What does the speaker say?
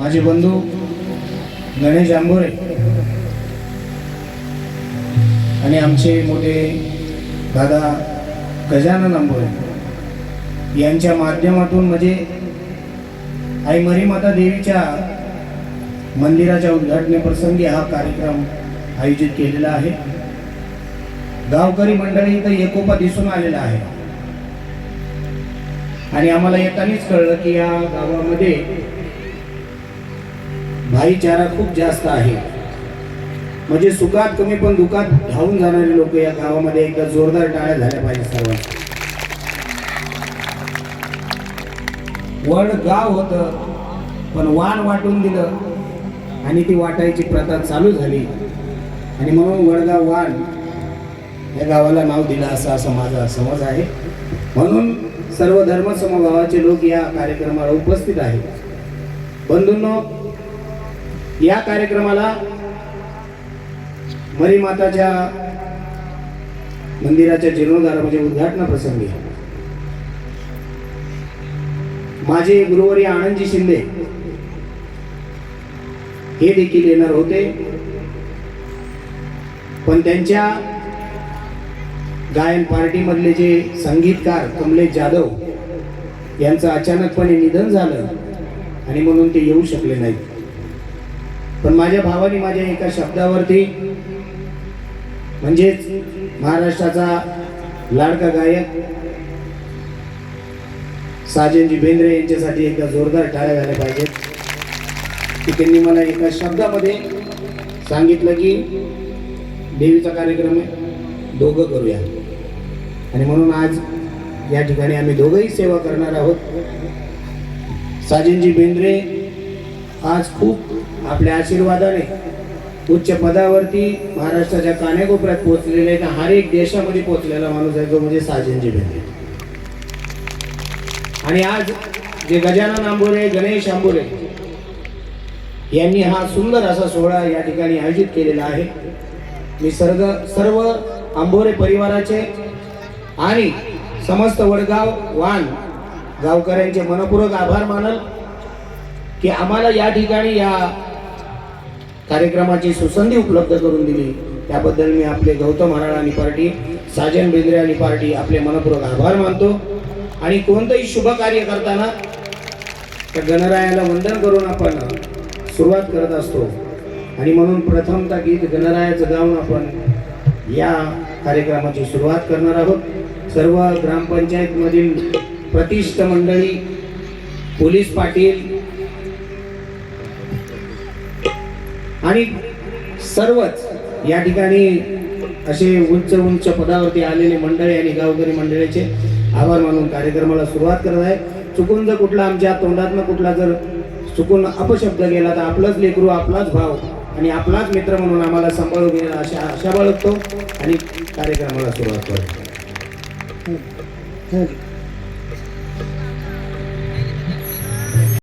माझे बंधू गणेश आंबोरे आणि आमचे मोठे दादा गजानन आंबोरे यांच्या माध्यमातून म्हणजे आई मरीमाता देवीच्या मंदिराच्या उद्घाटनाप्रसंगी हा कार्यक्रम आयोजित केलेला आहे। गावकरी मंडळी इथं एकोपा दिसून आलेला आहे आणि आम्हाला येतानाच कळलं की या गावामध्ये भाईचारा खूप जास्त आहे। म्हणजे सुखात कमी पण दुखात धावून जाणारे लोक या गावामध्ये एकदा जोरदार टाळ्या झाल्या पाहिजे सर्वांना। वड गाव होतं पण वाण वाटून दिलं आणि ती वाटायची प्रथा चालू झाली आणि म्हणून वडगाव वाण या गावाला नाव दिलं असं माझा समज आहे। म्हणून सर्व धर्म समभावाचे लोक या कार्यक्रमाला उपस्थित आहेत। बंधूंनो, या कार्यक्रमाला मरीमाताच्या मंदिराच्या जीर्णोद्धार म्हणजे उद्घाटन प्रसंगी माझे गुरुवर्य आनंदजी शिंदे हे देखील येणार होते, पण त्यांच्या गायन पार्टी मधले जे संगीतकार कमलेश जाधव यांचं अचानकपणे निधन झालं आणि म्हणून ते येऊ शकले नाहीत। पण माझ्या भावाने माझ्या एका शब्दावरती म्हणजेच महाराष्ट्राचा लाडका गायक साजनजी बेंद्रे यांच्यासाठी एकदा जोरदार टाळ्या झाल्या पाहिजेत की त्यांनी मला एका शब्दामध्ये सांगितलं की देवीचा कार्यक्रम आहे, दोघं करूया। आणि म्हणून आज या ठिकाणी आम्ही दोघंही सेवा करणार आहोत। साजनजी बेंद्रे आज खूप आपल्या आशीर्वादाने उच्च पदावरती महाराष्ट्राच्या कानेकोपऱ्यात पोहोचलेले आहेत। हर एक देशामध्ये पोहोचलेला माणूस आहे तो म्हणजे साजनजी बेंद्रे। आणि आज जे गजानन आंबोरे गणेश आंबोरे यांनी हा सुंदर असा सोहळा या ठिकाणी आयोजित केलेला आहे। मी सर्व आंबोरे परिवाराचे आणि समस्त वडगाव वाण गावकऱ्यांचे मनपूर्वक आभार मानल की आम्हाला या ठिकाणी या कार्यक्रमाची सुसंधी उपलब्ध करून दिली। त्याबद्दल मी आपले गौतम हराळ आणि पार्टी साजन बेंद्रे आणि पार्टी आपले मनपूर्वक आभार मानतो। आणि कोणतंही शुभ कार्य करताना त्या गणरायाला वंदन करून आपण सुरुवात करत असतो आणि म्हणून प्रथमतः गीत गणरायाचं गाऊन आपण या कार्यक्रमाची सुरुवात करणार आहोत। सर्व ग्रामपंचायत मधील प्रतिष्ठ मंडळी, पोलीस पाटील आणि सर्वच या ठिकाणी असे उंच उंच पदावरती आलेले मंडळी आणि गावकरी मंडळीचे आभार मानून कार्यक्रमाला सुरुवात करत आहे। चुकून जर कुठला आमच्या तोंडातनं कुठला जर चुकून अपशब्द गेला तर आपलाच लेकरू, आपलाच भाव आणि आपलाच मित्र म्हणून आम्हाला सांभाळून घेणं आशा बाळगतो आणि कार्यक्रमाला सुरुवात करतो।